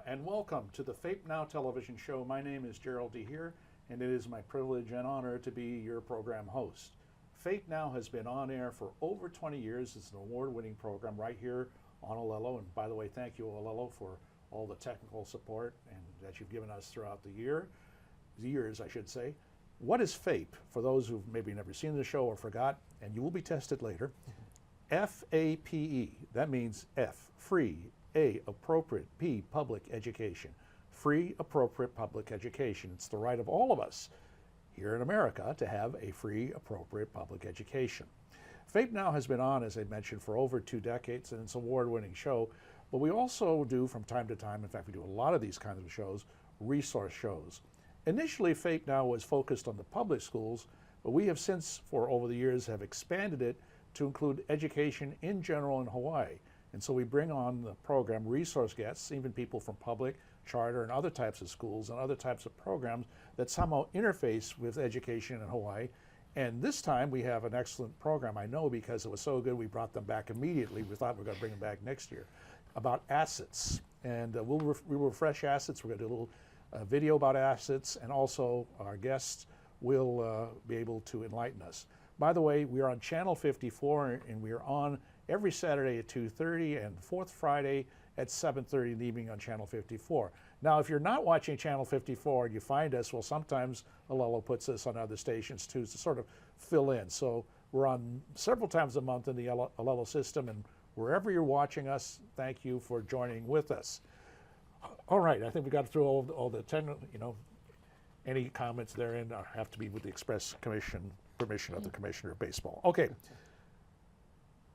And welcome to the F.A.P.E Now television show. My name is Gerald de Heer, and it is my privilege and honor to be your program host. F.A.P.E Now has been on air for over 20 years. It's an award-winning program right here on Olelo. And by the way, thank you, Olelo, for all the technical support and that you've given us throughout the years, I should say. What is F.A.P.E? For those who've maybe never seen the show or forgot, and you will be tested later. F.A.P.E, that means F, free, A, appropriate, P, public education. Free, appropriate public education. It's the right of all of us here in America to have a free, appropriate public education. F.A.P.E Now has been on, as I mentioned, for over 2 decades, and it's an award-winning show. But we also do, from time to time, in fact, we do a lot of these kinds of shows, resource shows. Initially, F.A.P.E Now was focused on the public schools, but we have since, for over the years, have expanded it to include education in general in Hawaii. And so we bring on the program resource guests, even people from public, charter, and other types of schools and other types of programs that somehow interface with education in Hawaii. And this time we have an excellent program, I know, because it was so good we brought them back immediately. We thought we were going to bring them back next year, about assets. And we'll refresh assets. We're going to do a little video about assets, and also our guests will be able to enlighten us. By the way, we are on Channel 54, and we are on every Saturday at 2:30 and fourth Friday at 7:30 in the evening on Channel 54. Now, if you're not watching Channel 54 and you find us, well, sometimes Olelo puts us on other stations too to sort of fill in. So we're on several times a month in the Olelo system, and wherever you're watching us, thank you for joining with us. All right, I think we got through all the 10, any comments therein have to be with the express permission of the Commissioner of Baseball. Okay.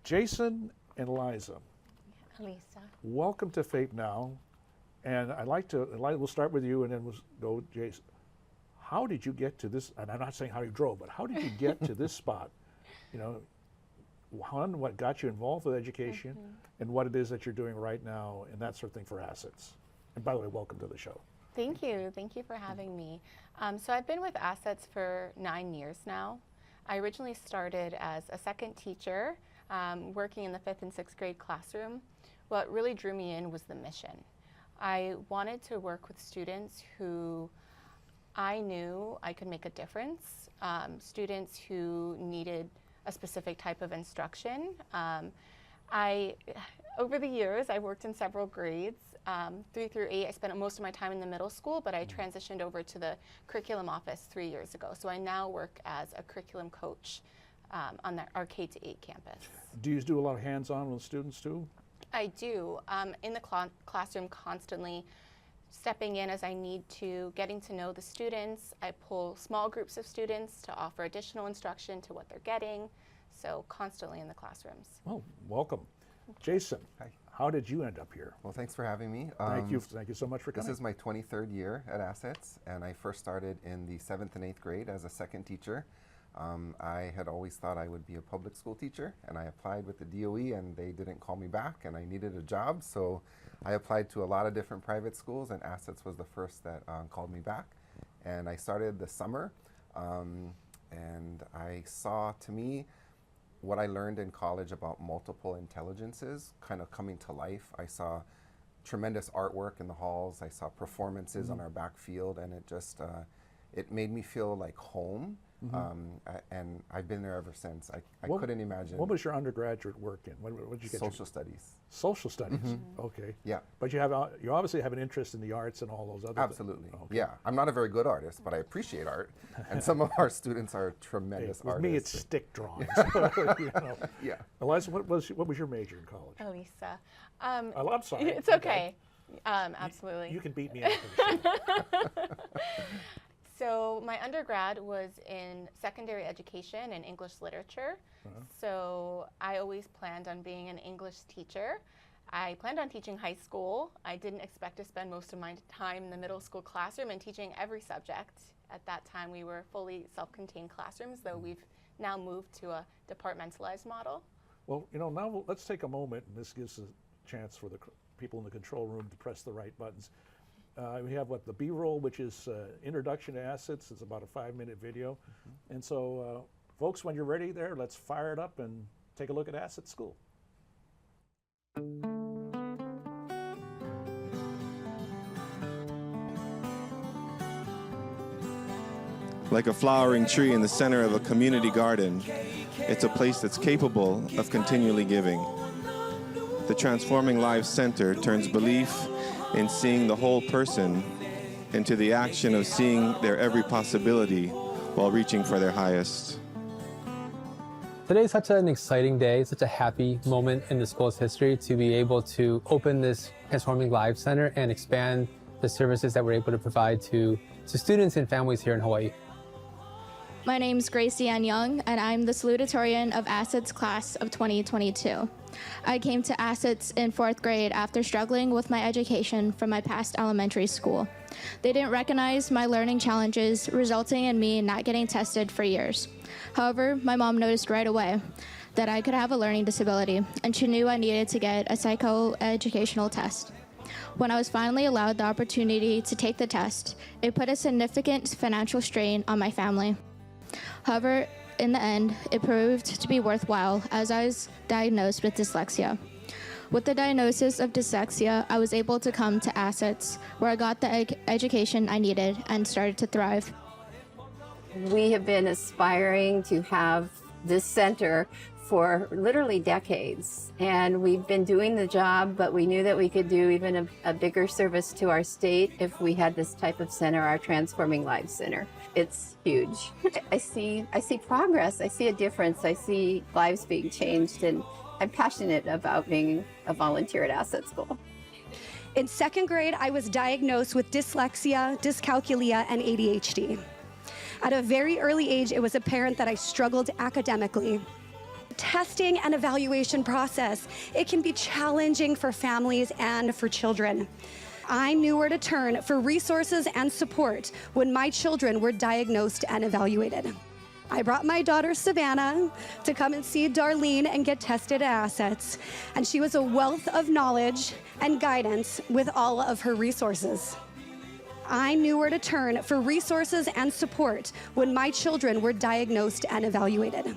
Jason and Elisa. Elisa. Welcome to F.A.P.E Now. And we'll start with you and then we'll go, Jason. How did you get to this, and I'm not saying how you drove, but how did you get to this spot? What got you involved with education and what it is that you're doing right now and that sort of thing for assets. And by the way, welcome to the show. Thank you. Thank you for having me. So I've been with Assets for 9 years now. I originally started as a second teacher, working in the 5th and 6th grade classroom. What really drew me in was the mission. I wanted to work with students who I knew I could make a difference, students who needed a specific type of instruction. Over the years, I worked in several grades, 3 through 8. I spent most of my time in the middle school, but I transitioned over to the curriculum office 3 years ago. So I now work as a curriculum coach on our K-8 campus. Do you do a lot of hands-on with students too? I do. In the classroom, constantly stepping in as I need to, getting to know the students. I pull small groups of students to offer additional instruction to what they're getting. So constantly in the classrooms. Well, welcome. Jason, hi. How did you end up here? Well, thanks for having me. Thank you so much for coming. This is my 23rd year at Assets, and I first started in the 7th and 8th grade as a second teacher. I had always thought I would be a public school teacher, and I applied with the DOE, and they didn't call me back, and I needed a job, so I applied to a lot of different private schools, and Assets was the first that called me back. And I started this summer, and I saw, to me, what I learned in college about multiple intelligences kind of coming to life. I saw tremendous artwork in the halls. I saw performances on our backfield, and it just, it made me feel like home. And I've been there ever since. I couldn't imagine. What was your undergraduate work in? What did you get? Social studies. Social studies. Okay. Yeah. But you obviously have an interest in the arts and all those other Absolutely. things. Okay. Yeah. I'm not a very good artist, but I appreciate art. And some of our students are tremendous with artists. me, it's stick drawings. Yeah. Eliza, what was your major in college? Elisa. I'm sorry. It's okay. Absolutely. You can beat me up. So my undergrad was in secondary education and English literature. So I always planned on being an English teacher. I planned on teaching high school. I didn't expect to spend most of my time in the middle school classroom and teaching every subject. At that time, we were fully self-contained classrooms, though we've now moved to a departmentalized model. Well, now let's take a moment, and this gives a chance for the people in the control room to press the right buttons. We have the B-roll, which is introduction to assets. It's about a 5-minute video. And so, folks, when you're ready there, let's fire it up and take a look at Asset School. Like a flowering tree in the center of a community garden, it's a place that's capable of continually giving. The Transforming Lives Center turns belief in seeing the whole person into the action of seeing their every possibility while reaching for their highest. Today is such an exciting day, such a happy moment in the school's history to be able to open this Transforming Lives Center and expand the services that we're able to provide to students and families here in Hawaii. My name's Gracie Ann Young, and I'm the salutatorian of Assets class of 2022. I came to Assets in 4th grade after struggling with my education from my past elementary school. They didn't recognize my learning challenges, resulting in me not getting tested for years. However, my mom noticed right away that I could have a learning disability, and she knew I needed to get a psychoeducational test. When I was finally allowed the opportunity to take the test, it put a significant financial strain on my family. However, in the end, it proved to be worthwhile as I was diagnosed with dyslexia. With the diagnosis of dyslexia, I was able to come to Assets, where I got the education I needed and started to thrive. We have been aspiring to have this center for literally decades, and we've been doing the job, but we knew that we could do even a bigger service to our state if we had this type of center, our Transforming Lives Center. It's huge. I see progress, I see a difference, I see lives being changed, and I'm passionate about being a volunteer at Asset School. In 2nd grade, I was diagnosed with dyslexia, dyscalculia, and ADHD. At a very early age, it was apparent that I struggled academically. Testing and evaluation process, it can be challenging for families and for children. I knew where to turn for resources and support when my children were diagnosed and evaluated. I brought my daughter Savannah to come and see Darlene and get tested at Assets, and she was a wealth of knowledge and guidance with all of her resources. I knew where to turn for resources and support when my children were diagnosed and evaluated.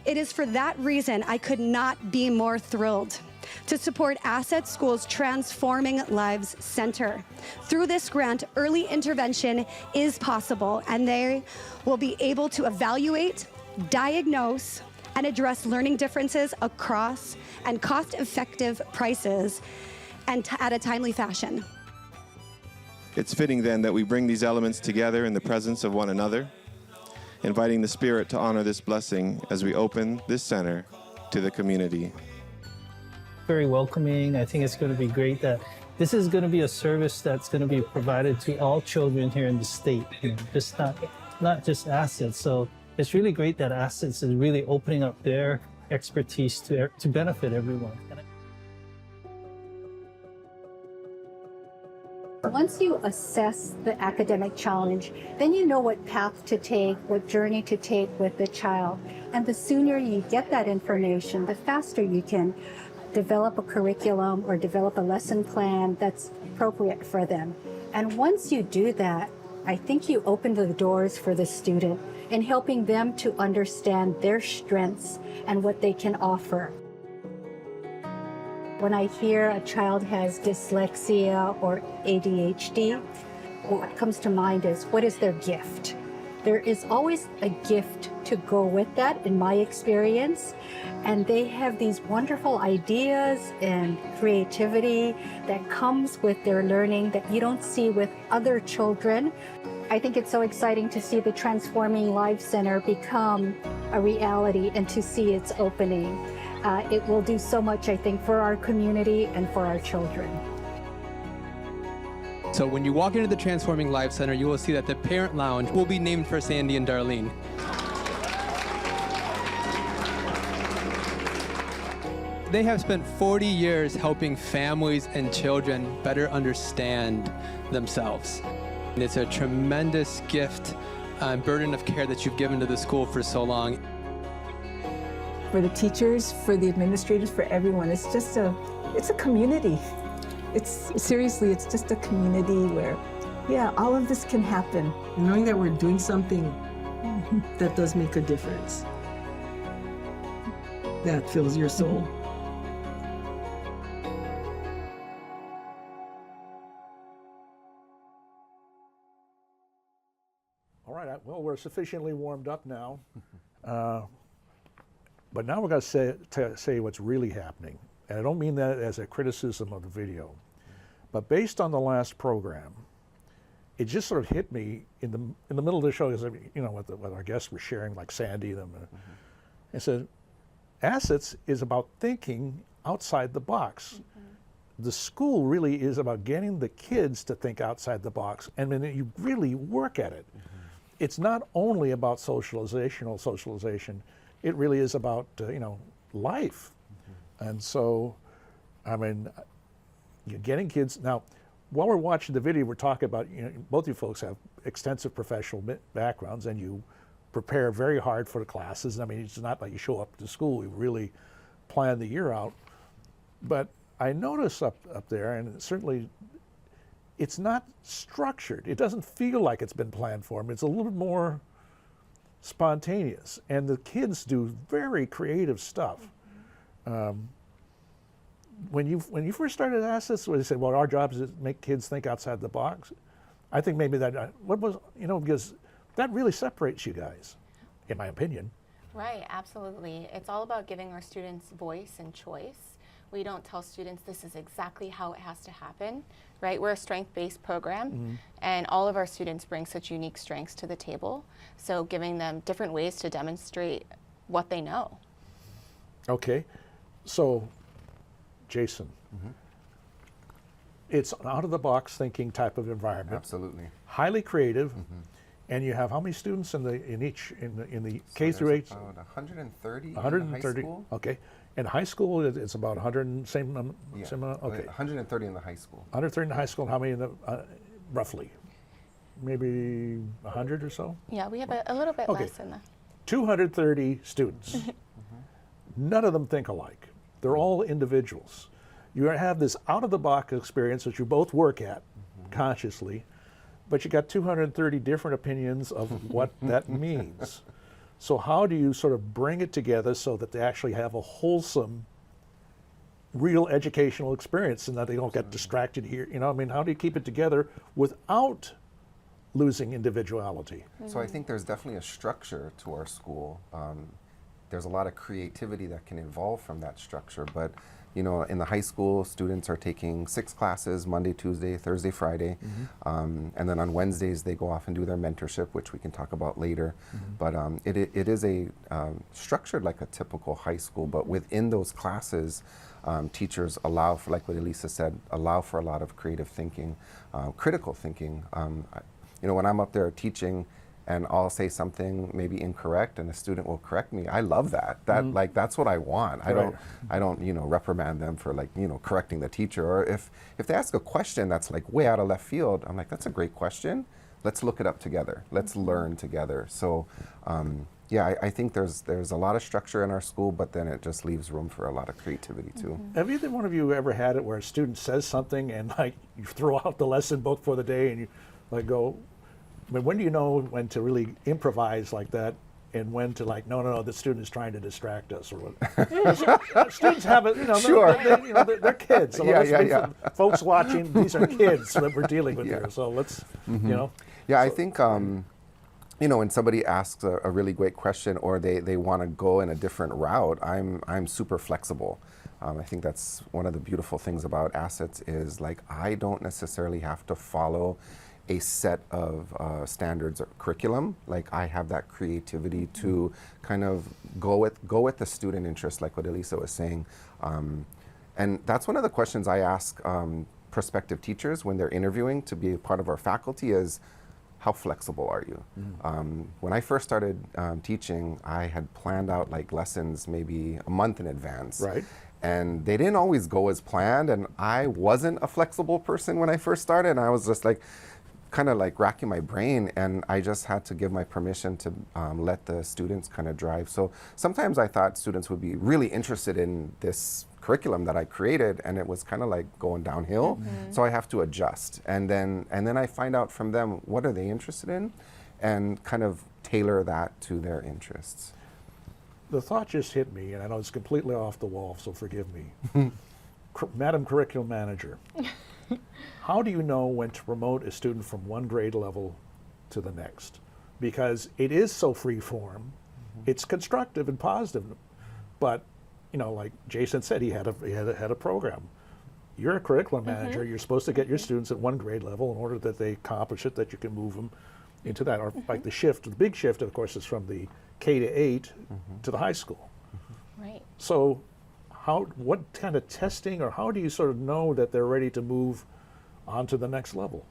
It is for that reason I could not be more thrilled to support Asset School's Transforming Lives Center. Through this grant, early intervention is possible, and they will be able to evaluate, diagnose, and address learning differences across and cost-effective prices and at a timely fashion. It's fitting then that we bring these elements together in the presence of one another, inviting the Spirit to honor this blessing as we open this center to the community. Very welcoming. I think it's going to be great that this is going to be a service that's going to be provided to all children here in the state, just not just Assets. So it's really great that Assets is really opening up their expertise to benefit everyone. Once you assess the academic challenge, then you know what path to take, what journey to take with the child. And the sooner you get that information, the faster you can develop a curriculum or develop a lesson plan that's appropriate for them. And once you do that, I think you open the doors for the student in helping them to understand their strengths and what they can offer. When I hear a child has dyslexia or ADHD, what comes to mind is, what is their gift? There is always a gift to go with that, in my experience. And they have these wonderful ideas and creativity that comes with their learning that you don't see with other children. I think it's so exciting to see the Transforming Lives Center become a reality and to see its opening. It will do so much, I think, for our community and for our children. So when you walk into the Transforming Lives Center, you will see that the parent lounge will be named for Sandy and Darlene. They have spent 40 years helping families and children better understand themselves. And it's a tremendous gift and burden of care that you've given to the school for so long. For the teachers, for the administrators, for everyone, it's a community. It's just a community where, yeah, all of this can happen. Knowing that we're doing something that does make a difference, that fills your soul. All right, well, we're sufficiently warmed up now. But now we're going to say what's really happening. And I don't mean that as a criticism of the video. But based on the last program, it just sort of hit me in the middle of the show, as you know, what our guests were sharing, like Sandy, them. I said, assets is about thinking outside the box. The school really is about getting the kids to think outside the box, and then you really work at it. It's not only about socialization. It really is about life. And so, I mean, you're getting kids now. While we're watching the video, we're talking about, both you folks have extensive professional backgrounds, and you prepare very hard for the classes. I mean, it's not like you show up to school. You really plan the year out. But I notice up there, and certainly it's not structured. It doesn't feel like it's been planned for them. It's a little more spontaneous. And the kids do very creative stuff. When you first started Assets, where they said, well, our job is to make kids think outside the box, I think maybe that, because that really separates you guys, in my opinion. Right, absolutely. It's all about giving our students voice and choice. We don't tell students this is exactly how it has to happen, right? We're a strength-based program, and all of our students bring such unique strengths to the table. So giving them different ways to demonstrate what they know. Okay, so Jason, it's an out-of-the-box thinking type of environment. Absolutely. Highly creative, and you have how many students in the K through 8? About 130. 130. In high school. Okay, in high school it's about 100. Same amount. Okay. 130 in the high school. 130 in the high school. And how many in the roughly? Maybe 100 or so. Yeah, we have a little bit less in the. 230 students. None of them think alike. They're all individuals. You have this out-of-the-box experience that you both work at consciously, but you got 230 different opinions of what that means. So how do you sort of bring it together so that they actually have a wholesome, real educational experience and that they don't get distracted here? How do you keep it together without losing individuality? So I think there's definitely a structure to our school. There's a lot of creativity that can evolve from that structure, but in the high school, students are taking 6 classes, Monday, Tuesday, Thursday, Friday, and then on Wednesdays they go off and do their mentorship, which we can talk about later. But it is structured like a typical high school, but within those classes, teachers allow for, like what Elisa said, allow for a lot of creative thinking, critical thinking. When I'm up there teaching, and I'll say something maybe incorrect, and a student will correct me. I love that. That's what I want. I don't reprimand them for correcting the teacher. Or if they ask a question that's way out of left field, I'm like, that's a great question. Let's look it up together. Let's learn together. So I think there's a lot of structure in our school, but then it just leaves room for a lot of creativity too. Have either one of you ever had it where a student says something and you throw out the lesson book for the day and you go? I mean, when do you know when to really improvise like that, and when to no, the student is trying to distract us, or what? Students have it, Sure. they're kids. So Yeah. Folks watching, these are kids that we're dealing with here. So let's, Yeah, I think when somebody asks a really great question, or they want to go in a different route, I'm super flexible. I think that's one of the beautiful things about Assets is I don't necessarily have to follow a set of standards or curriculum. I have that creativity to kind of go with the student interest, like what Elisa was saying. And that's one of the questions I ask prospective teachers when they're interviewing to be a part of our faculty is, how flexible are you? When I first started teaching, I had planned out lessons maybe a month in advance. Right. And they didn't always go as planned, and I wasn't a flexible person when I first started, and I was just kind of racking my brain, and I just had to give my permission to let the students kind of drive. So sometimes I thought students would be really interested in this curriculum that I created, and it was kind of going downhill. So I have to adjust, and then I find out from them what are they interested in, and kind of tailor that to their interests. The thought just hit me, and I know it's completely off the wall, so forgive me. Madam Curriculum Manager. How do you know when to promote a student from one grade level to the next? because it is so free form. It's constructive and positive, but like Jason said, he had a program. You're a curriculum manager. You're supposed to get your students at one grade level in order that they accomplish it, that you can move them into that. Or like the big shift, of course, is from the K-8 to the high school. Right. So what kind of testing, or how do you sort of know that they're ready to move on to the next level?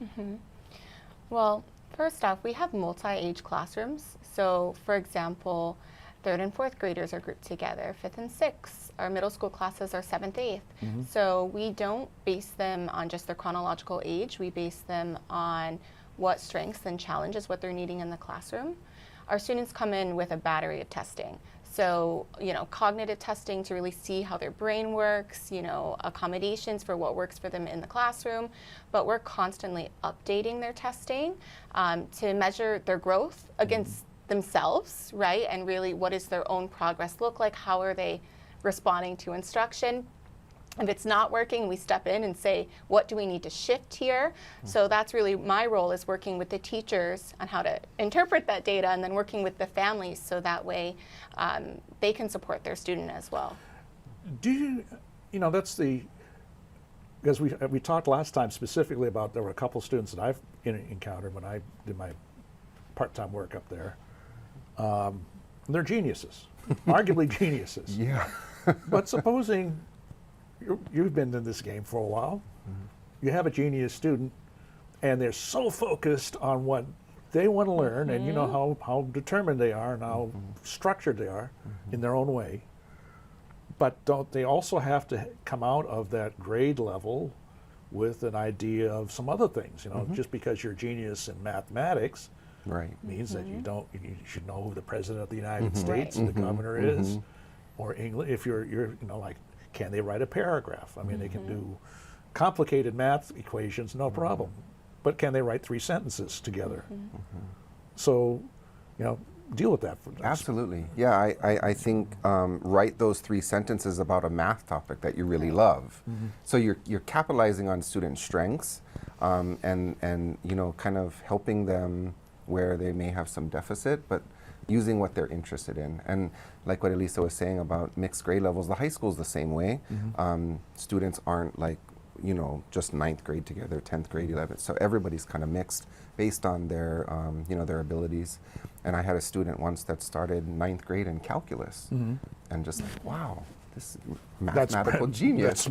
Well, first off, we have multi-age classrooms. So, for example, 3rd and 4th graders are grouped together, 5th and 6th. Our middle school classes are 7th, 8th. So we don't base them on just their chronological age. We base them on what strengths and challenges, what they're needing in the classroom. Our students come in with a battery of testing. So, cognitive testing to really see how their brain works, accommodations for what works for them in the classroom. But we're constantly updating their testing to measure their growth against themselves, right? And really, what does their own progress look like? How are they responding to instruction? If it's not working, we step in and say, what do we need to shift here? So that's really my role, is working with the teachers on how to interpret that data, and then working with the families so that way they can support their student as well. Do you, because we talked last time specifically about, there were a couple students that I've encountered when I did my part-time work up there. They're geniuses, arguably geniuses. Yeah. But supposing you've been in this game for a while, you have a genius student, and they're so focused on what they want to learn, and you know how determined they are and how structured they are in their own way. But don't they also have to come out of that grade level with an idea of some other things? Just because you're a genius in mathematics means that you should know who the president of the United States and the governor is, or English. If you're like, can they write a paragraph? I mean, they can do complicated math equations, no problem. But can they write 3 sentences together? So, deal with that. Absolutely. Yeah, I think write those 3 sentences about a math topic that you really love. So you're capitalizing on student strengths, and kind of helping them where they may have some deficit, but using what they're interested in. And like what Elisa was saying about mixed grade levels, the high school's the same way. Students aren't like, just 9th grade together, 10th grade, 11th. So everybody's kind of mixed based on their, their abilities. And I had a student once that started 9th grade in calculus, and just like, wow, this mathematical genius.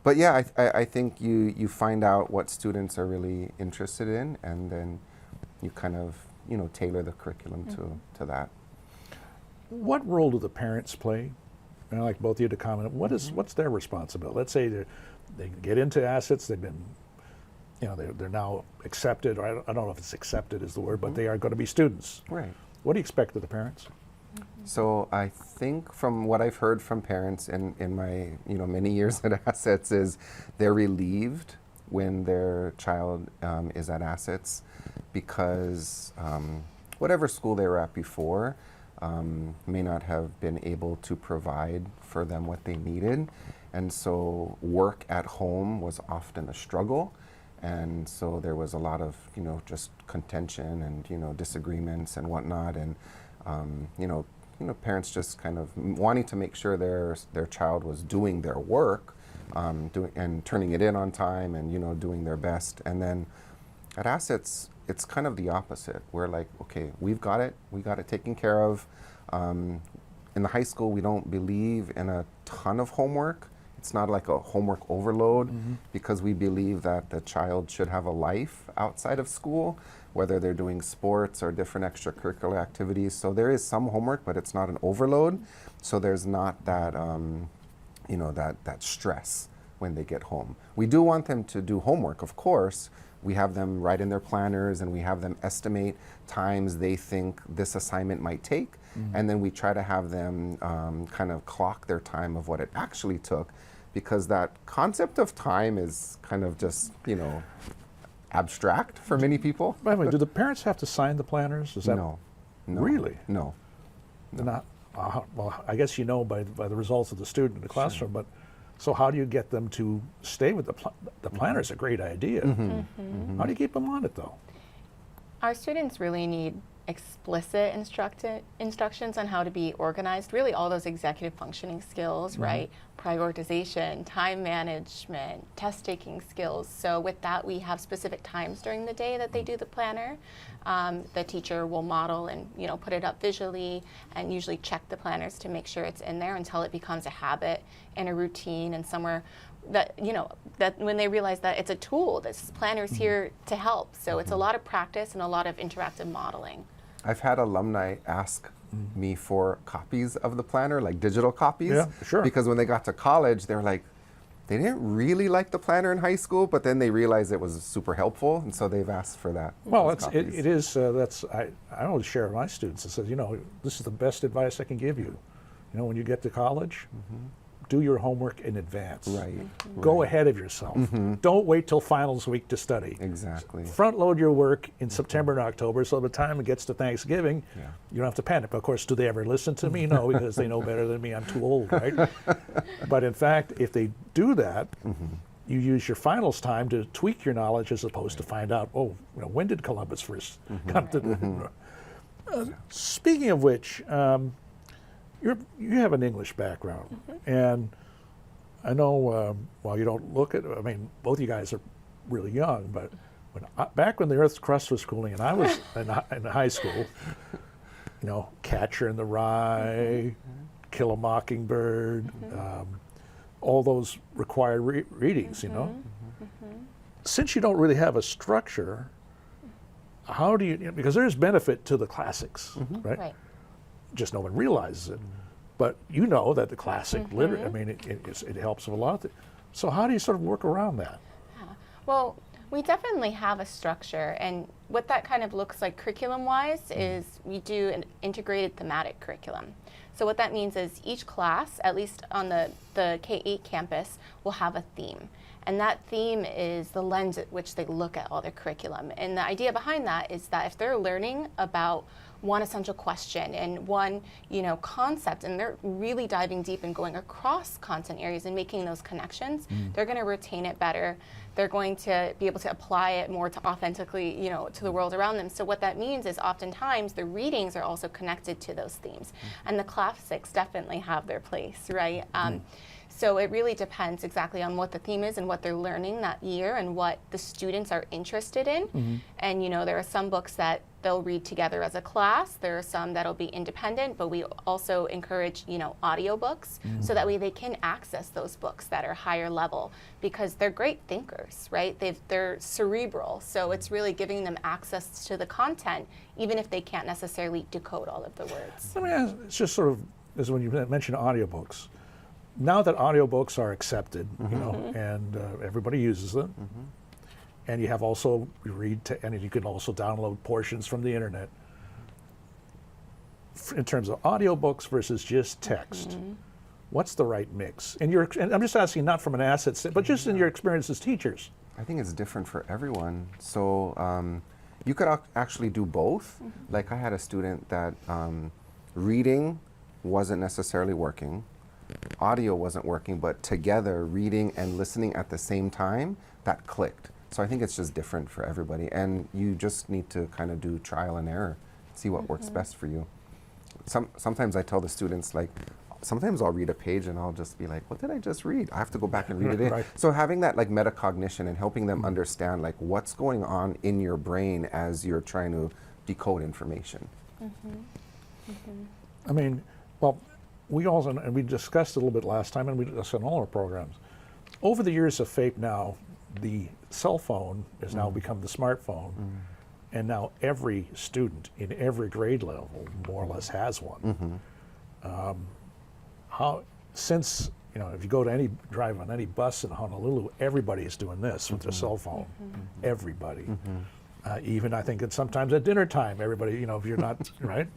But yeah, I think you find out what students are really interested in, and then you kind of tailor the curriculum to that. What role do the parents play? And I'd like both of you to comment. What's their responsibility? Let's say they get into assets. They've been, they're now accepted. Or I don't know if it's accepted is the word, but they are going to be students. Right. What do you expect of the parents? So I think from what I've heard from parents in my many years at Assets is they're relieved when their child is at Assets, because whatever school they were at before may not have been able to provide for them what they needed. And so work at home was often a struggle. And so there was a lot of, just contention and, disagreements and whatnot. And, parents just kind of wanting to make sure their child was doing their work, and turning it in on time and, doing their best. And then at Assets, it's kind of the opposite. We're like, okay, we got it taken care of. In the high school, we don't believe in a ton of homework. It's not like a homework overload, because we believe that the child should have a life outside of school, whether they're doing sports or different extracurricular activities. So there is some homework, but it's not an overload. So there's not that, that stress when they get home. We do want them to do homework, of course. We have them write in their planners, and we have them estimate times they think this assignment might take. And then we try to have them kind of clock their time of what it actually took, because that concept of time is kind of just, abstract for many people. By the way, do the parents have to sign the planners? Is that No. Really? No. They're not. Well, I guess by the results of the student in the classroom, but so how do you get them to stay with the planner? Is a great idea. How do you keep them on it, though? Our students really need explicit instructions on how to be organized, really all those executive functioning skills, right? Prioritization, time management, test-taking skills. So with that, we have specific times during the day that they do the planner. The teacher will model and, you know, put it up visually and usually check the planners to make sure it's in there until it becomes a habit and a routine and somewhere that, you know, that when they realize that it's a tool, this planner's here to help. So it's a lot of practice and a lot of interactive modeling. I've had alumni ask me for copies of the planner, like digital copies. Yeah, sure. Because when they got to college, they were like, they didn't really like the planner in high school, but then they realized it was super helpful, and so they've asked for that. Well, it is, I always share with my students, I said, you know, this is the best advice I can give you. You know, when you get to college, do your homework in advance. Right. Go ahead of yourself. Don't wait till finals week to study. Exactly. Front load your work in September and October, so by the time it gets to Thanksgiving, you don't have to panic. Of course, do they ever listen to me? No, because they know better than me. I'm too old, right? But in fact, if they do that, you use your finals time to tweak your knowledge as opposed to find out, oh, you know, when did Columbus first come to the... Speaking of which, you have an English background, and I know, while you don't look at, I mean, both you guys are really young, but back when the Earth's crust was cooling and I was in high school, you know, Catcher in the Rye, Kill a Mockingbird, all those required readings, you know. Since you don't really have a structure, how do you, because there's benefit to the classics, right? Just no one realizes it. But you know that the classic literature, I mean, it helps with a lot of things. So how do you sort of work around that? Well, we definitely have a structure, and what that kind of looks like curriculum-wise is we do an integrated thematic curriculum. So what that means is each class, at least on the K-8 campus, will have a theme. And that theme is the lens at which they look at all their curriculum. And the idea behind that is that if they're learning about one essential question and one, you know, concept, and they're really diving deep and going across content areas and making those connections, they're going to retain it better. They're going to be able to apply it more to authentically, you know, to the world around them. So what that means is oftentimes the readings are also connected to those themes. And the classics definitely have their place, right? So it really depends exactly on what the theme is and what they're learning that year and what the students are interested in. And, you know, there are some books that they'll read together as a class. There are some that'll be independent, but we also encourage, you know, audiobooks so that way they can access those books that are higher level because they're great thinkers, right? They're cerebral. So it's really giving them access to the content, even if they can't necessarily decode all of the words. I mean, it's just sort of, as when you mentioned audiobooks, now that audiobooks are accepted, you know, and everybody uses them, and you have also, and you can also download portions from the internet. In terms of audiobooks versus just text, what's the right mix? And I'm just asking not from an asset, but just in your experience as teachers. I think it's different for everyone. So you could actually do both. Like I had a student that reading wasn't necessarily working. Audio wasn't working, but together, reading and listening at the same time, that clicked. So I think it's just different for everybody, and you just need to kind of do trial and error, see what works best for you. Sometimes I tell the students, like, sometimes I'll read a page and I'll just be like, what did I just read? I have to go back and read it in. So having that like metacognition and helping them understand like what's going on in your brain as you're trying to decode information. I mean, well, we also, and we discussed it a little bit last time, and we discussed it in all our programs. Over the years of F.A.P.E. now, the cell phone has now become the smartphone, and now every student in every grade level more or less has one. Since, you know, if you go to drive on any bus in Honolulu, everybody is doing this with their cell phone. Everybody. Even I think it's sometimes at dinner time, everybody, you know, if you're not, right?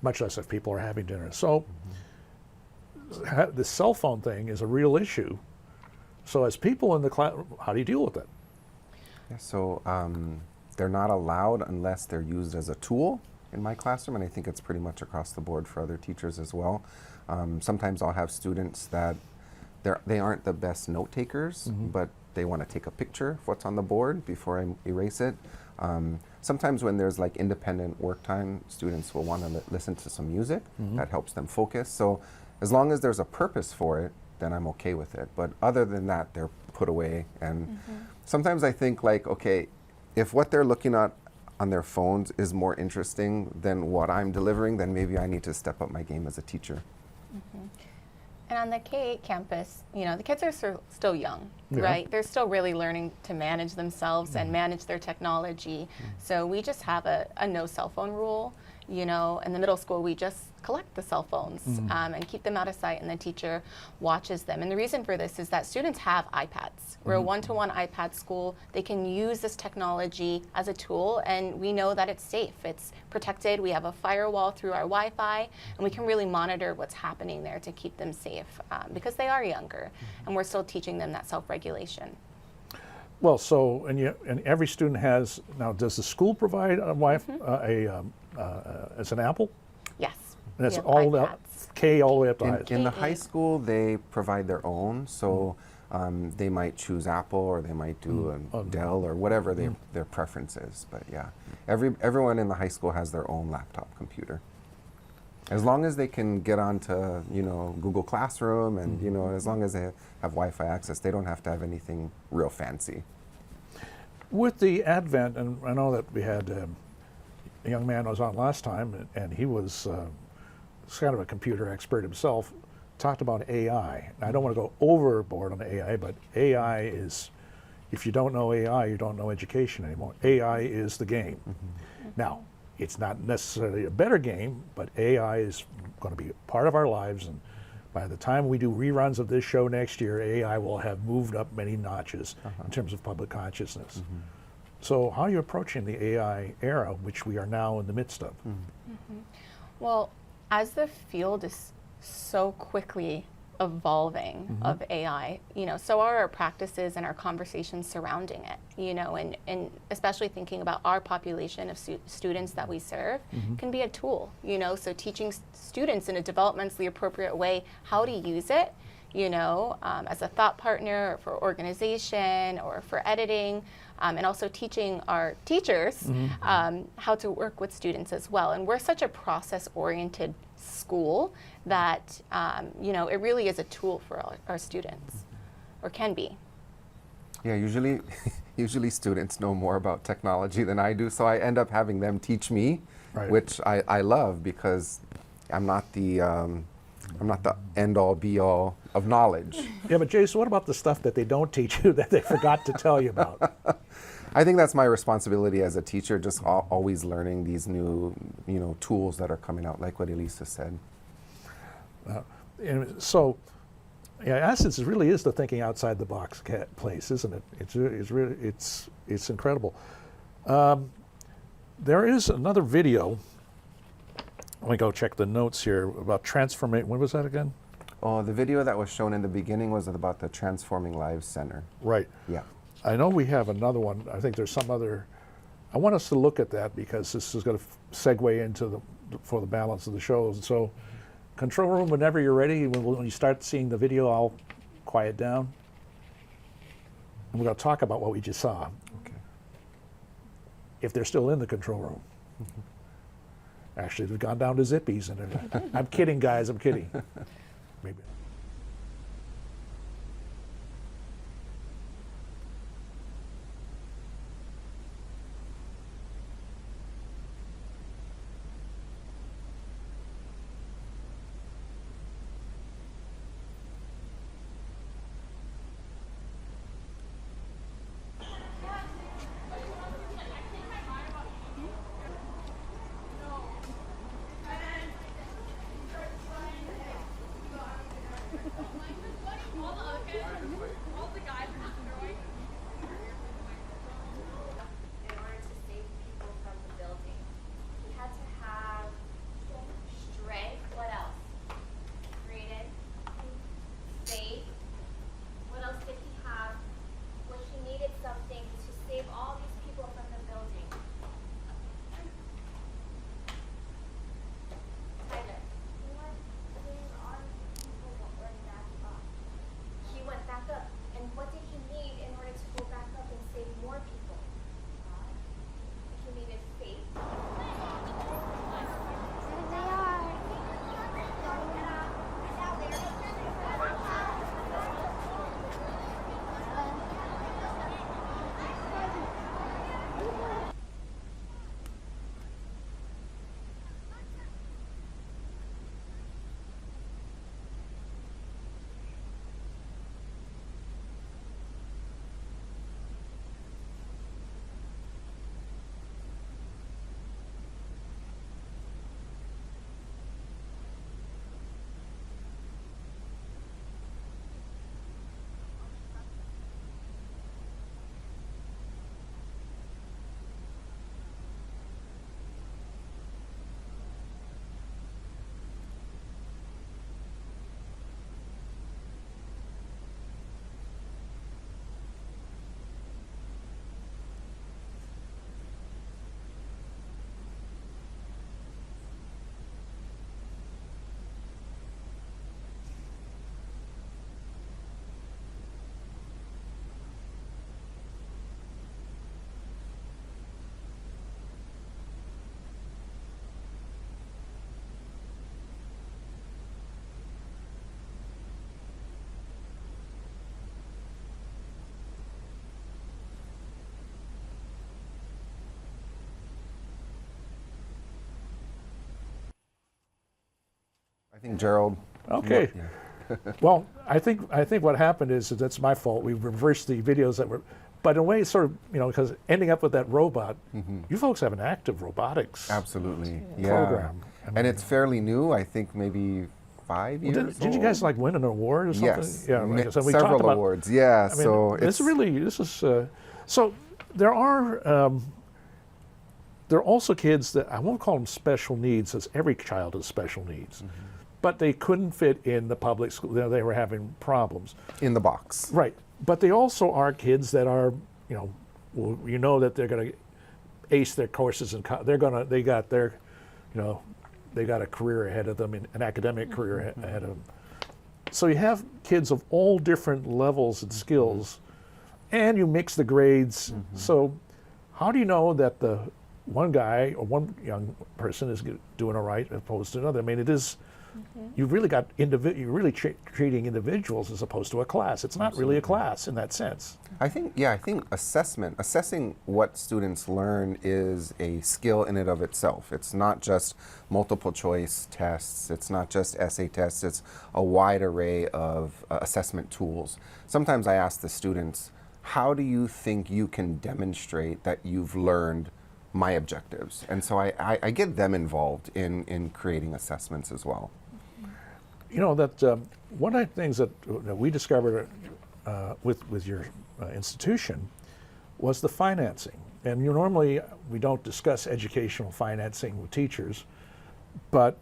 Much less if people are having dinner. So the cell phone thing is a real issue. So as people in the class, how do you deal with it? Yeah, so they're not allowed unless they're used as a tool in my classroom, and I think it's pretty much across the board for other teachers as well. Sometimes I'll have students that they aren't the best note takers, but they want to take a picture of what's on the board before I erase it. sometimes when there's like independent work time, students will want to listen to some music. That helps them focus. So as long as there's a purpose for it, then I'm okay with it. But other than that, they're put away. And sometimes I think like, okay, if what they're looking at on their phones is more interesting than what I'm delivering, then maybe I need to step up my game as a teacher. And on the K-8 campus, you know, the kids are still young, right? They're still really learning to manage themselves and manage their technology. So we just have a no cell phone rule. You know, in the middle school, we just collect the cell phones and keep them out of sight, and the teacher watches them. And the reason for this is that students have iPads. We're a one-to-one iPad school. They can use this technology as a tool, and we know that it's safe. It's protected. We have a firewall through our Wi-Fi, and we can really monitor what's happening there to keep them safe because they are younger, and we're still teaching them that self-regulation. Well, so, and every student has, now does the school provide a Wi-Fi, as an Apple? Yes. And that's all that K all the way up to high school? In the high school, they provide their own. So they might choose Apple, or they might do Dell, or whatever their preference is. But yeah, everyone in the high school has their own laptop computer. As long as they can get onto, you know, Google Classroom, and you know, as long as they have Wi-Fi access, they don't have to have anything real fancy. With the advent, and I know that we had a young man was on last time, and he was kind of a computer expert himself, talked about AI. And I don't want to go overboard on AI, but AI is, if you don't know AI, you don't know education anymore. AI is the game. Now, it's not necessarily a better game, but AI is going to be a part of our lives, and by the time we do reruns of this show next year, AI will have moved up many notches in terms of public consciousness. So how are you approaching the AI era, which we are now in the midst of? Well, as the field is so quickly evolving of AI, you know, so are our practices and our conversations surrounding it, you know, and especially thinking about our population of students that we serve can be a tool, you know, so teaching students in a developmentally appropriate way how to use it, you know, as a thought partner for organization or for editing, and also teaching our teachers how to work with students as well. And we're such a process-oriented school that, you know, it really is a tool for our students, or can be. Yeah, usually students know more about technology than I do, so I end up having them teach me, which I love, because I'm not the end-all, be-all of knowledge. Yeah, but Jason, what about the stuff that they don't teach you that they forgot to tell you about? I think that's my responsibility as a teacher, just always learning these new, you know, tools that are coming out, like what Elisa said. And so, yeah, Assets really is the thinking outside the box place, isn't it? It's really it's incredible. There is another video. Let me go check the notes here about transformation. What was that again? Oh, the video that was shown in the beginning was about the Transforming Lives Center. Right. Yeah. I know we have another one. I think there's some other. I want us to look at that, because this is going to segue into for the balance of the show. So, control room, whenever you're ready, when you start seeing the video, I'll quiet down. And we're going to talk about what we just saw. Okay. If they're still in the control room. Actually, they've gone down to Zippies and everything. I'm kidding, guys. I'm kidding. Maybe. I think Gerald. Okay. Yeah. Well, I think what happened is that that's my fault. We reversed the videos that were, but in a way, it's sort of, because ending up with that robot, you folks have an active robotics Absolutely. program. And it's fairly new. I think maybe 5 years. Did you guys like win an award or something? Yes. Yeah. So we talked Several about, awards. Yeah. I mean, so this is so there are. There are also kids that I won't call them special needs, as every child has special needs, but they couldn't fit in the public school. They were having problems in the box. Right, but they also are kids that are, that they're going to ace their courses and they got a career ahead of them, an academic career ahead of them. So you have kids of all different levels and skills, and you mix the grades. So how do you know that the one guy or one young person is doing all right as opposed to another? I mean, it is, you've really got, you're really treating individuals as opposed to a class. It's not really a class in that sense. I think assessing what students learn is a skill in and of itself. It's not just multiple choice tests. It's not just essay tests. It's a wide array of assessment tools. Sometimes I ask the students, how do you think you can demonstrate that you've learned my objectives? And so I get them involved in creating assessments as well. That one of the things that we discovered with your institution was the financing. And normally we don't discuss educational financing with teachers, but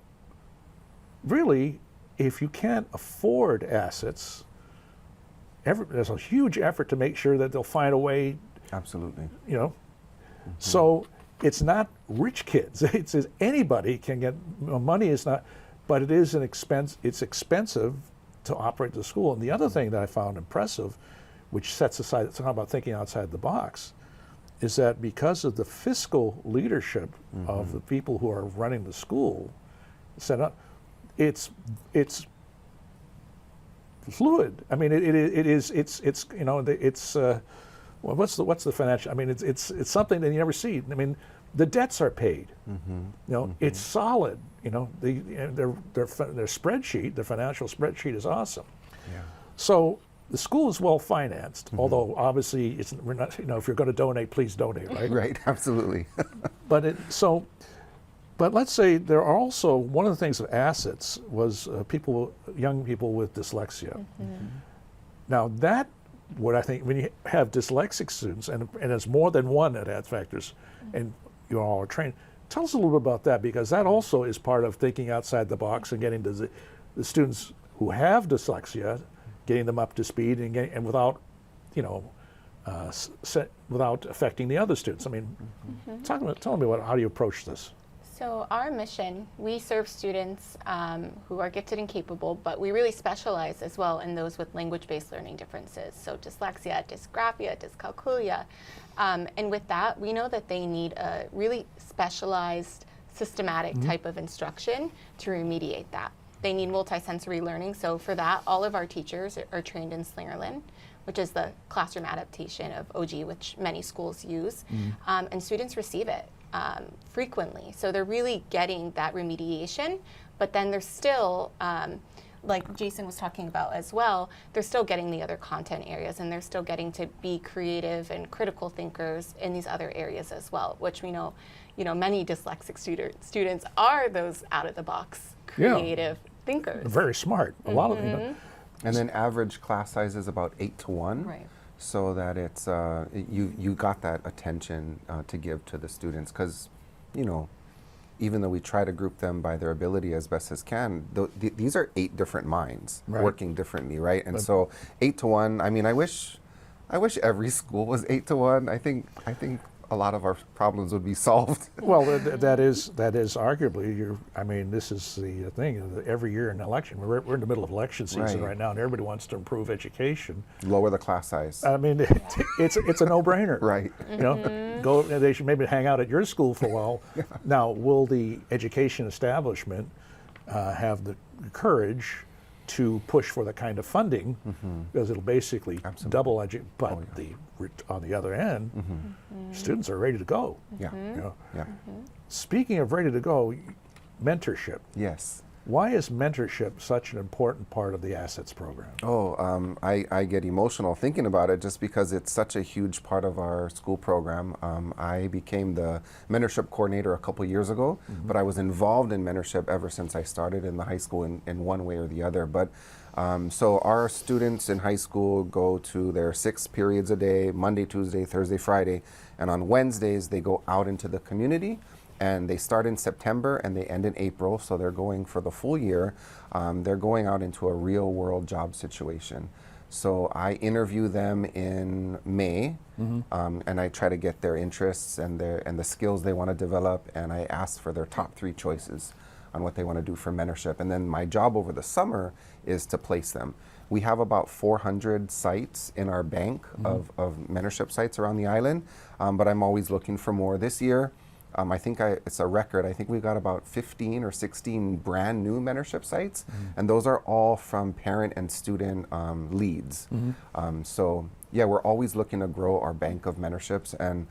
really, if you can't afford assets, there's a huge effort to make sure that they'll find a way. Absolutely. So it's not rich kids. It's anybody can get money. Is not, but it is an expense. It's expensive to operate the school. And the other thing that I found impressive, which sets aside, it's not about thinking outside the box, is that because of the fiscal leadership of the people who are running the school, set up, it's fluid. I mean, well, what's the financial? I mean, it's something that you never see. I mean, the debts are paid. It's solid. Their spreadsheet, their financial spreadsheet is awesome. Yeah. So the school is well financed, although obviously we're not. If you're going to donate, please donate, right? Right. Absolutely. But let's say there are also, one of the things of assets was young people with dyslexia. Now that, what I think, when you have dyslexic students, and it's more than one that adds factors, and you all are trained, tell us a little bit about that, because that also is part of thinking outside the box and getting the students who have dyslexia, getting them up to speed and without, without affecting the other students. I mean, tell me how do you approach this? So our mission, we serve students who are gifted and capable, but we really specialize as well in those with language-based learning differences. So dyslexia, dysgraphia, dyscalculia. And with that, we know that they need a really specialized, systematic type of instruction to remediate that. They need multisensory learning. So for that, all of our teachers are trained in Slingerland, which is the classroom adaptation of OG, which many schools use. And students receive it frequently. So they're really getting that remediation, but then they're still, like Jason was talking about as well, they're still getting the other content areas, and they're still getting to be creative and critical thinkers in these other areas as well, which we know, many dyslexic students are those out-of-the-box creative thinkers. Very smart. A lot of them. And then average class size is about 8 to 1. Right. So that it's you got that attention to give to the students, because even though we try to group them by their ability as best as can, these are 8 different minds working differently, right? And so 8 to 1. I mean, I wish every school was 8 to 1. I think a lot of our problems would be solved. Well, that is arguably this is the thing. Every year in election, we're in the middle of election season right now, and everybody wants to improve education. Lower the class size. I mean, it's a no-brainer. Right. Go. They should maybe hang out at your school for a while. Now, will the education establishment have the courage to push for the kind of funding, because it'll basically double but on the other end, students are ready to go. Yeah. Speaking of ready to go, mentorship. Yes. Why is mentorship such an important part of the Assets program? Oh, I get emotional thinking about it just because it's such a huge part of our school program. I became the mentorship coordinator a couple years ago, but I was involved in mentorship ever since I started in the high school in one way or the other. But so our students in high school go to their 6 periods a day, Monday, Tuesday, Thursday, Friday, and on Wednesdays they go out into the community. And they start in September and they end in April, so they're going for the full year. They're going out into a real world job situation. So I interview them in May, and I try to get their interests and the skills they want to develop, and I ask for their top 3 choices on what they want to do for mentorship. And then my job over the summer is to place them. We have about 400 sites in our bank of mentorship sites around the island, but I'm always looking for more. This year, I think it's a record. I think we've got about 15 or 16 brand new mentorship sites, and those are all from parent and student leads. So yeah, we're always looking to grow our bank of mentorships, and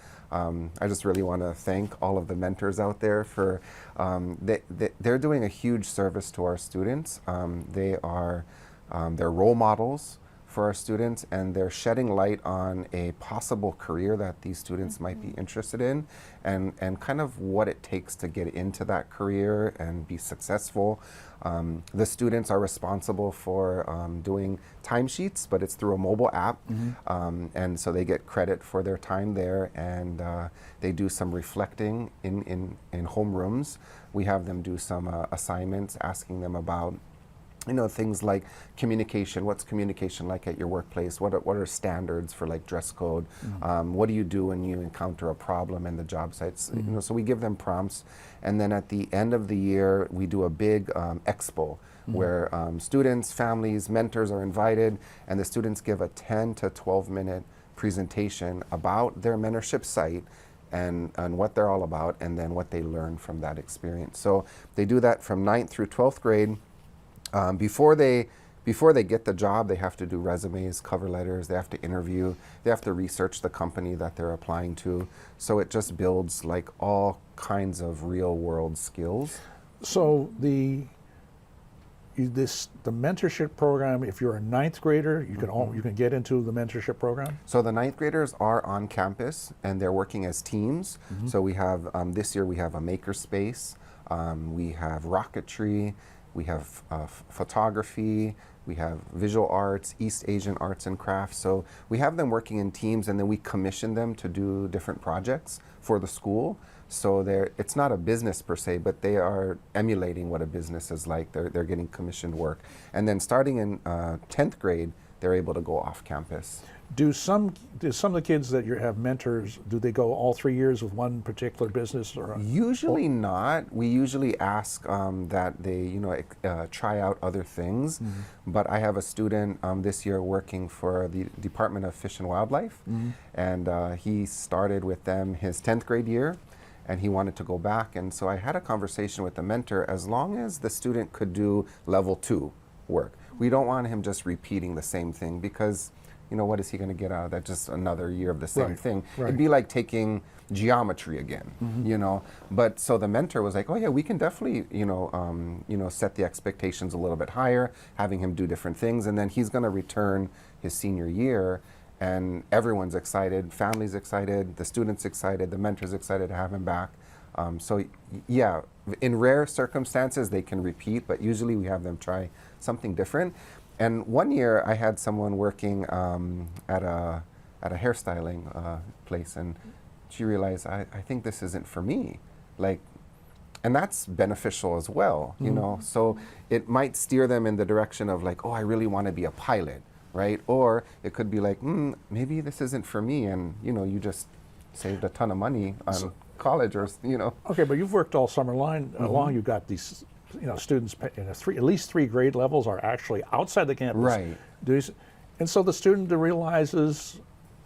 I just really want to thank all of the mentors out there for, they're doing a huge service to our students. They're role models for our students, and they're shedding light on a possible career that these students might be interested in, and kind of what it takes to get into that career and be successful. The students are responsible for doing timesheets, but it's through a mobile app, and so they get credit for their time there, and they do some reflecting in homerooms. We have them do some assignments, asking them about things like communication. What's communication like at your workplace? What are standards for like dress code? What do you do when you encounter a problem in the job sites? So we give them prompts, and then at the end of the year we do a big expo where students, families, mentors are invited, and the students give a 10 to 12 minute presentation about their mentorship site and what they're all about, and then what they learn from that experience. So they do that from 9th through 12th grade. Before they get the job, they have to do resumes, cover letters, they have to interview, they have to research the company that they're applying to. So it just builds like all kinds of real world skills. So the mentorship program, if you're a 9th grader, you can get into the mentorship program? So the 9th graders are on campus and they're working as teams. So we have, this year we have a makerspace, we have rocketry, we have photography, we have visual arts, East Asian arts and crafts. So we have them working in teams, and then we commission them to do different projects for the school. So it's not a business per se, but they are emulating what a business is like. They're getting commissioned work. And then starting in 10th grade, they're able to go off campus. Do some of the kids that you have mentors, do they go all 3 years with one particular business? Or usually not. We usually ask that they try out other things. But I have a student this year working for the Department of Fish and Wildlife, and he started with them his 10th grade year, and he wanted to go back. And so I had a conversation with the mentor. As long as the student could do level 2 work, we don't want him just repeating the same thing, because what is he going to get out of that? Just another year of the same thing. It'd be like taking geometry again, But so the mentor was like, oh yeah, we can definitely, set the expectations a little bit higher, having him do different things, and then he's going to return his senior year, and everyone's excited, family's excited, the students excited, the mentor's excited to have him back. So yeah, in rare circumstances they can repeat, but usually we have them try something different. And one year I had someone working at a hairstyling place, and she realized, I think this isn't for me. And that's beneficial as well, So it might steer them in the direction of like, oh, I really want to be a pilot, right? Or it could be like, maybe this isn't for me, and you just saved a ton of money on college, or Okay, but you've worked all summer long. You've got these students in at least 3 grade levels are actually outside the campus. Right. And so the student realizes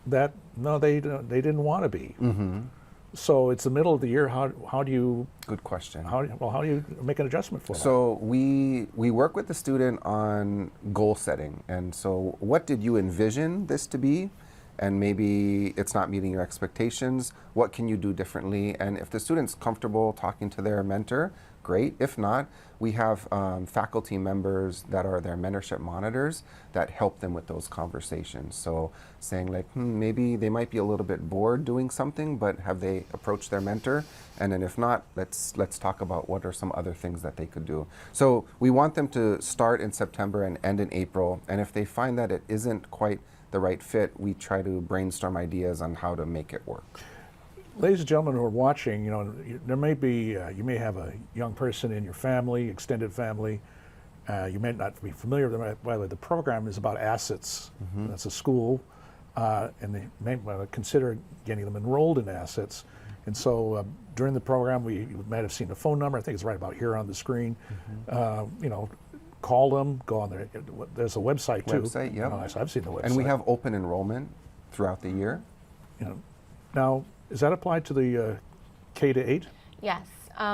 that no, they didn't want to be. So it's the middle of the year. How do you? Good question. How do you make an adjustment for that? So we work with the student on goal setting, and so what did you envision this to be? And maybe it's not meeting your expectations. What can you do differently? And if the student's comfortable talking to their mentor, great. If not, we have faculty members that are their mentorship monitors that help them with those conversations. So saying like, maybe they might be a little bit bored doing something, but have they approached their mentor? And then if not, let's talk about what are some other things that they could do. So we want them to start in September and end in April. And if they find that it isn't quite the right fit, we try to brainstorm ideas on how to make it work. Ladies and gentlemen who are watching, there may be, you may have a young person in your family, extended family. You may not be familiar with them. By the way, the program is about assets. That's a school, and they may want to consider getting them enrolled in assets. And so during the program, you might have seen the phone number. I think it's right about here on the screen. Call them, go on there. There's a website too. Website, yeah. I've seen the website. And we have open enrollment throughout the year. Now, is that applied to the K-8? Yes.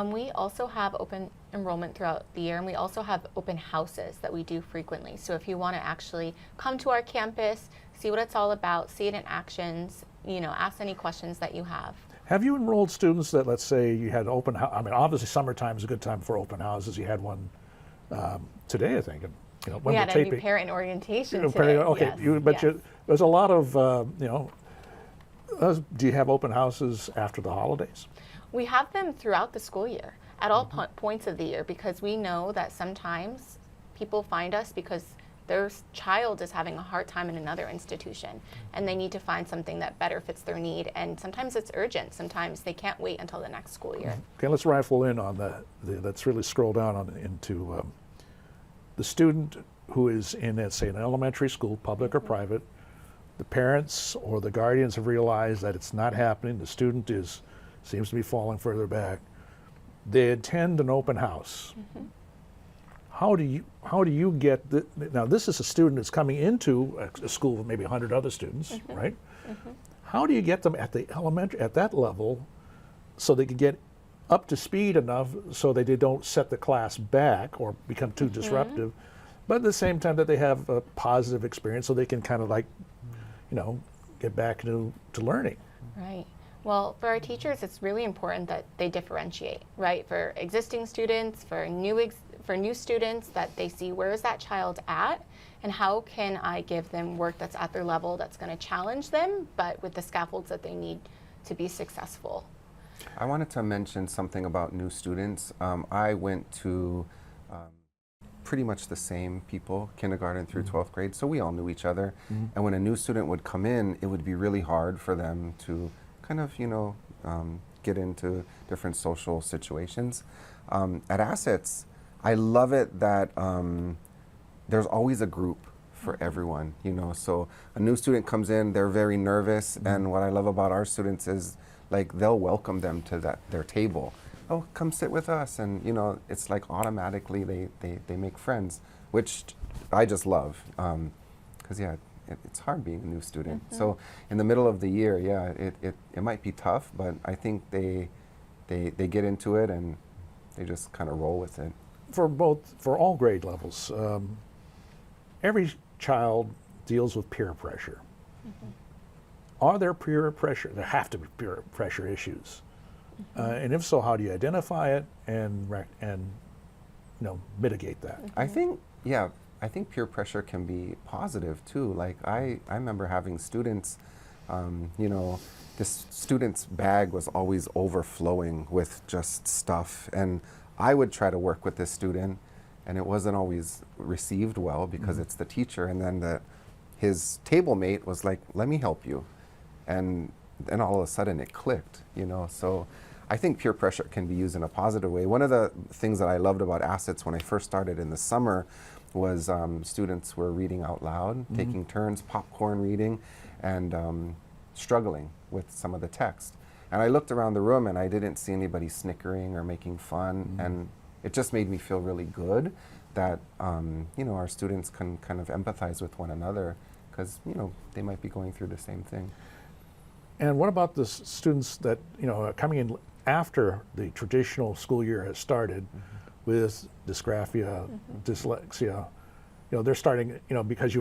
We also have open enrollment throughout the year, and we also have open houses that we do frequently. So if you want to actually come to our campus, see what it's all about, see it in actions, ask any questions that you have. Have you enrolled students that, let's say, you had open house? I mean, obviously summertime is a good time for open houses. You had one today, I think. We had a new parent orientation today. Okay, yes, there's a lot of, do you have open houses after the holidays? We have them throughout the school year, at all points of the year, because we know that sometimes people find us because their child is having a hard time in another institution, and they need to find something that better fits their need. And sometimes it's urgent. Sometimes they can't wait until the next school year. Okay, let's rifle in on let's really scroll down into the student who is in, let's say, an elementary school, public or private. The parents or the guardians have realized that it's not happening. The student seems to be falling further back. They attend an open house. How do you get now? This is a student that's coming into a school with maybe 100 other students, right? How do you get them at that level, so they can get up to speed enough so that they don't set the class back or become too disruptive, but at the same time that they have a positive experience, so they can kind of like, get back to learning. Right. Well, for our teachers, it's really important that they differentiate, right? For existing students, for new students, that they see where is that child at, and how can I give them work that's at their level, that's going to challenge them, but with the scaffolds that they need to be successful. I wanted to mention something about new students. I went to pretty much the same people, kindergarten through 12th grade, so we all knew each other. And when a new student would come in, it would be really hard for them to kind of, get into different social situations. At Assets, I love it that there's always a group for everyone, so a new student comes in, they're very nervous, and what I love about our students is like they'll welcome them to their table. Oh, come sit with us, and it's like automatically they make friends, which I just love, because it's hard being a new student. So in the middle of the year, it might be tough, but I think they get into it and they just kind of roll with it. For all grade levels, every child deals with peer pressure. Are there peer pressure? There have to be peer pressure issues. And if so, how do you identify it and mitigate that? I think peer pressure can be positive too. Like I remember having students, this student's bag was always overflowing with just stuff, and I would try to work with this student, and it wasn't always received well because it's the teacher, and then his table mate was like, "Let me help you," and then all of a sudden it clicked, so. I think peer pressure can be used in a positive way. One of the things that I loved about Assets when I first started in the summer was students were reading out loud, taking turns, popcorn reading, and struggling with some of the text. And I looked around the room and I didn't see anybody snickering or making fun, and it just made me feel really good that our students can kind of empathize with one another, because they might be going through the same thing. And what about the students that are coming in after the traditional school year has started with dysgraphia, dyslexia? They're starting, because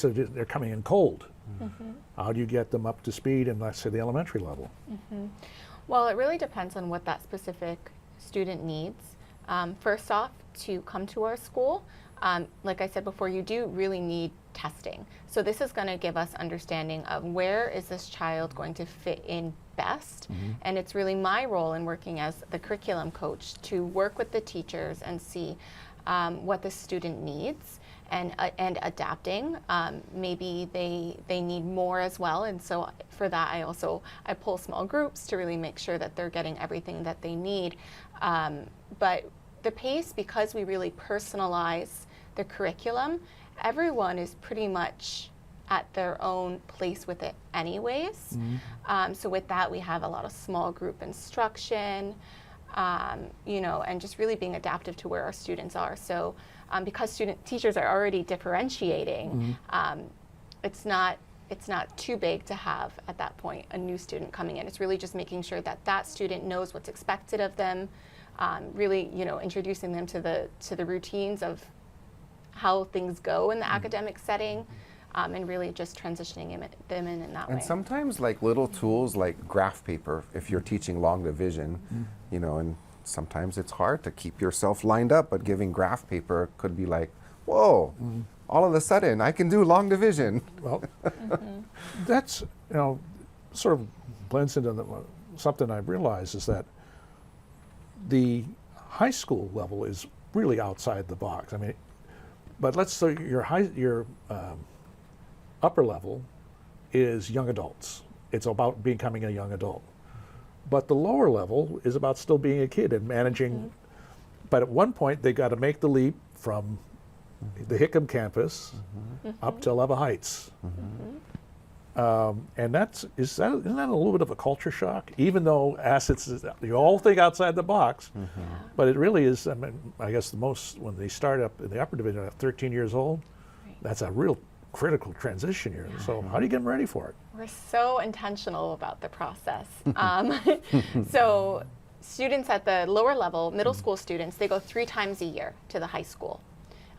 they're coming in cold. How do you get them up to speed in, let's say, the elementary level? Well, it really depends on what that specific student needs. First off, to come to our school, like I said before, you do really need testing. So this is going to give us understanding of where is this child going to fit in best. And it's really my role in working as the curriculum coach to work with the teachers and see what the student needs and adapting. Maybe they need more as well, and so for that I pull small groups to really make sure that they're getting everything that they need. But the PACE, because we really personalize the curriculum, everyone is pretty much at their own place with it anyways. So with that, we have a lot of small group instruction, you know, and just really being adaptive to where our students are. So because teachers are already differentiating, it's not too big to have at that point a new student coming in. It's really just making sure that that student knows what's expected of them, really, you know, introducing them to the routines of how things go in the academic setting, and really just transitioning them in that way. And sometimes like little tools like graph paper, if you're teaching long division, you know, and sometimes it's hard to keep yourself lined up, but giving graph paper could be like, whoa, all of a sudden I can do long division. Well, that's, you know, sort of blends into something I realize is that the high school level is really outside the box. I mean, but let's say your upper level is young adults. It's about becoming a young adult. But the lower level is about still being a kid and managing. But at one point, they got to make the leap from the Hickam campus up to Leva Heights. And isn't that a little bit of a culture shock? Even though assets, you all think outside the box, but it really is. I mean, I guess the most, when they start up in the upper division at 13 years old, that's a real critical transition year. So how do you get them ready for it? We're so intentional about the process. So students at the lower level, middle school students, they go 3 times a year to the high school.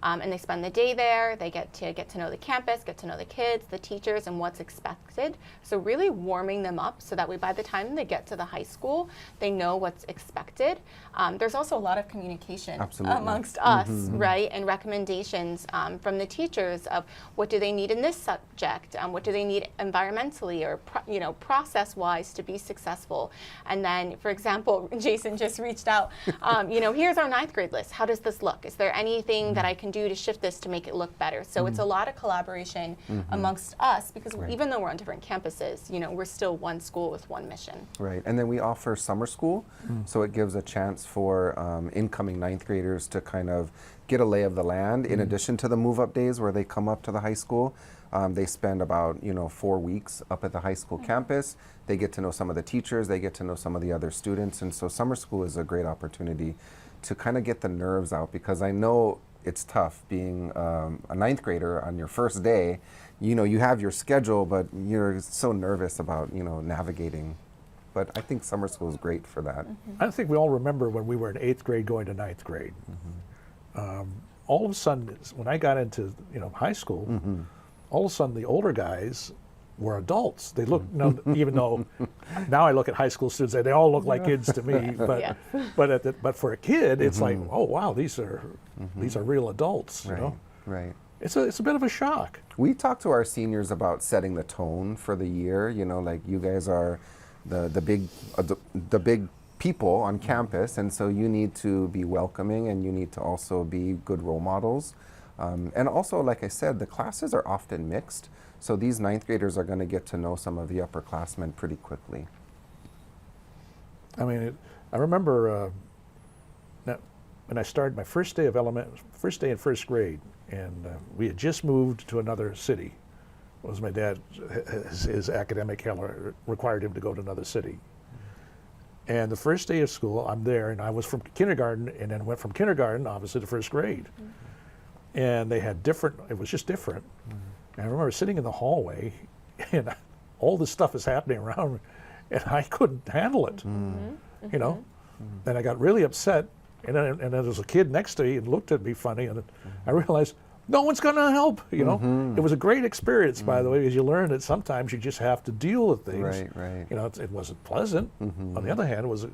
And they spend the day there. They get to know the campus, get to know the kids, the teachers, and what's expected. So really warming them up so that by the time they get to the high school, they know what's expected. There's also a lot of communication amongst us, right? And recommendations from the teachers of what do they need in this subject, what do they need environmentally or process-wise to be successful. And then, for example, Jason just reached out. Here's our 9th grade list. How does this look? Is there anything that I can do to shift this to make it look better? So it's a lot of collaboration amongst us because even though we're on different campuses, we're still one school with one mission. Right, and then we offer summer school, so it gives a chance for incoming 9th graders to kind of get a lay of the land in addition to the move-up days where they come up to the high school. They spend about 4 weeks up at the high school campus. They get to know some of the teachers, they get to know some of the other students, and so summer school is a great opportunity to kind of get the nerves out, because I know it's tough being a 9th grader on your first day. You have your schedule, but you're so nervous about navigating. But I think summer school is great for that. I think we all remember when we were in 8th grade going to 9th grade. All of a sudden, when I got into high school, all of a sudden the older guys were adults. They look, even though now I look at high school students, they all look like kids to me. But but for a kid, it's like, oh wow, these are real adults. Right. It's a bit of a shock. We talk to our seniors about setting the tone for the year. Like you guys are the big people on campus, and so you need to be welcoming, and you need to also be good role models. And also, like I said, the classes are often mixed, so these 9th graders are going to get to know some of the upperclassmen pretty quickly. I mean, I remember when I started my first day in first grade, and we had just moved to another city. It was my dad, his academic calendar required him to go to another city. And the first day of school, I'm there, and I was from kindergarten, and then went from kindergarten, obviously, to first grade. And they had it was just different. And I remember sitting in the hallway, and all this stuff is happening around, and I couldn't handle it, And I got really upset, and then there was a kid next to me and looked at me funny, and I realized, no one's going to help, It was a great experience, by the way, because you learn that sometimes you just have to deal with things. Right. It wasn't pleasant. On the other hand, it was,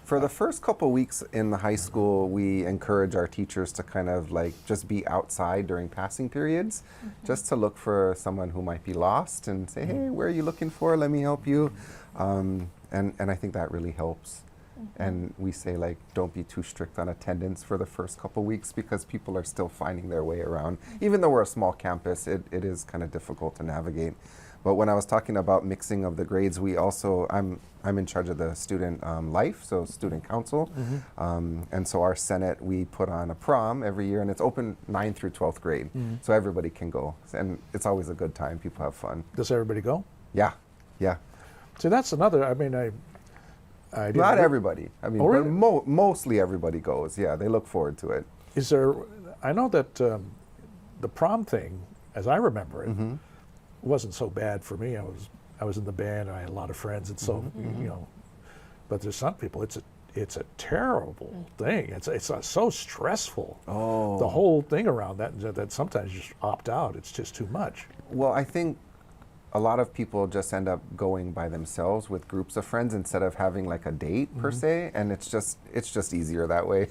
For the first couple weeks in the high school, we encourage our teachers to kind of like just be outside during passing periods, just to look for someone who might be lost and say, hey, where are you looking for? Let me help you. And I think that really helps. And we say, like, don't be too strict on attendance for the first couple weeks because people are still finding their way around. Even though we're a small campus, it is kind of difficult to navigate. But when I was talking about mixing of the grades, we also, I'm in charge of the student life, so student council. And so our Senate, we put on a prom every year, and it's open 9th through 12th grade. So everybody can go. And it's always a good time. People have fun. Does everybody go? Yeah, yeah. See, that's another, I mean, I Not everybody. I mean, Oh, really? but mostly everybody goes. Yeah, they look forward to it. Is there, I know that the prom thing, as I remember it, wasn't so bad for me. I was in the band, I had a lot of friends, and so, you know, but there's some people, it's a terrible thing. It's so stressful. Oh. The whole thing around that sometimes you just opt out. It's just too much. Well, I think a lot of people just end up going by themselves with groups of friends instead of having like a date per se, and it's just easier that way.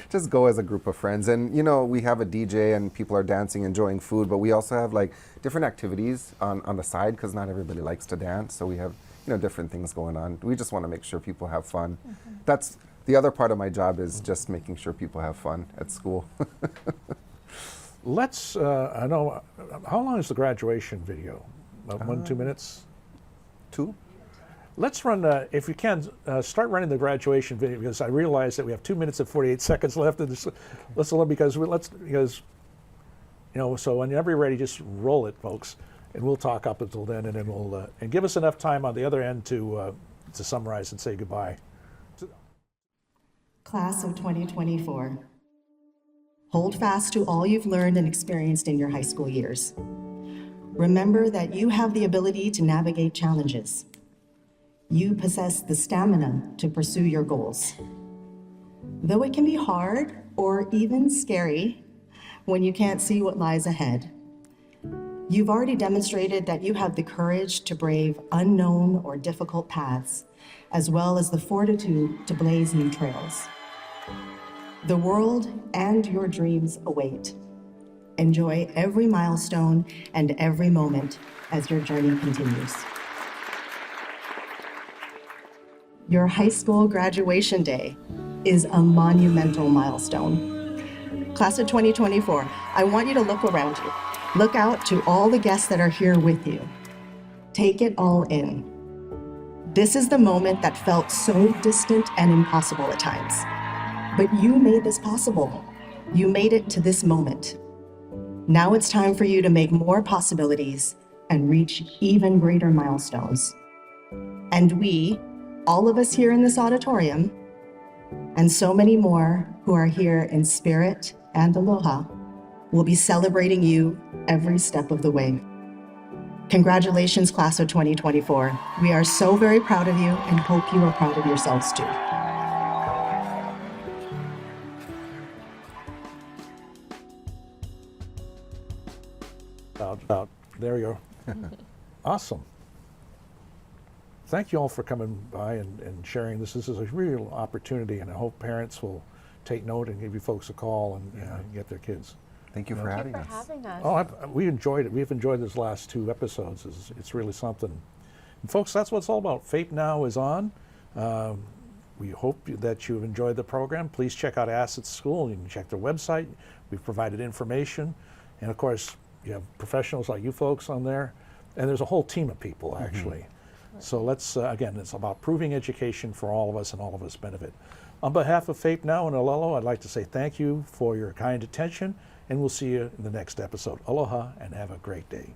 Just go as a group of friends, and you know, we have a DJ and people are dancing, enjoying food, but we also have like different activities on the side because not everybody likes to dance, so we have, you know, different things going on. We just want to make sure people have fun. That's the other part of my job, is just making sure people have fun at school. Let's, I know, how long is the graduation video? 1, 2 minutes? 2? Let's run, if you can, start running the graduation video, because I realize that we have 2 minutes and 48 seconds left in this. Because, you know, so whenever you're ready, just roll it, folks, and we'll talk up until then, and then we'll, and give us enough time on the other end to summarize and say goodbye. Class of 2024. Hold fast to all you've learned and experienced in your high school years. Remember that you have the ability to navigate challenges. You possess the stamina to pursue your goals. Though it can be hard or even scary when you can't see what lies ahead, you've already demonstrated that you have the courage to brave unknown or difficult paths, as well as the fortitude to blaze new trails. The world and your dreams await. Enjoy every milestone and every moment as your journey continues. Your high school graduation day is a monumental milestone. Class of 2024, I want you to look around you. Look out to all the guests that are here with you. Take it all in. This is the moment that felt so distant and impossible at times. But you made this possible. You made it to this moment. Now it's time for you to make more possibilities and reach even greater milestones. And we, all of us here in this auditorium, and so many more who are here in spirit and aloha, will be celebrating you every step of the way. Congratulations, Class of 2024. We are so very proud of you and hope you are proud of yourselves too. There you go. Awesome. Thank you all for coming by and sharing this. This is a real opportunity, and I hope parents will take note and give you folks a call and get their kids. Thank you for having us. Oh, we enjoyed it. We've enjoyed this last 2 episodes. It's really something. And folks, that's what it's all about. F.A.P.E Now is on. We hope that you've enjoyed the program. Please check out Assets School. You can check their website. We've provided information. And of course, you have professionals like you folks on there. And there's a whole team of people, actually. So let's, again, it's about proving education for all of us and all of us benefit. On behalf of F.A.P.E Now and Olelo, I'd like to say thank you for your kind attention, and we'll see you in the next episode. Aloha, and have a great day.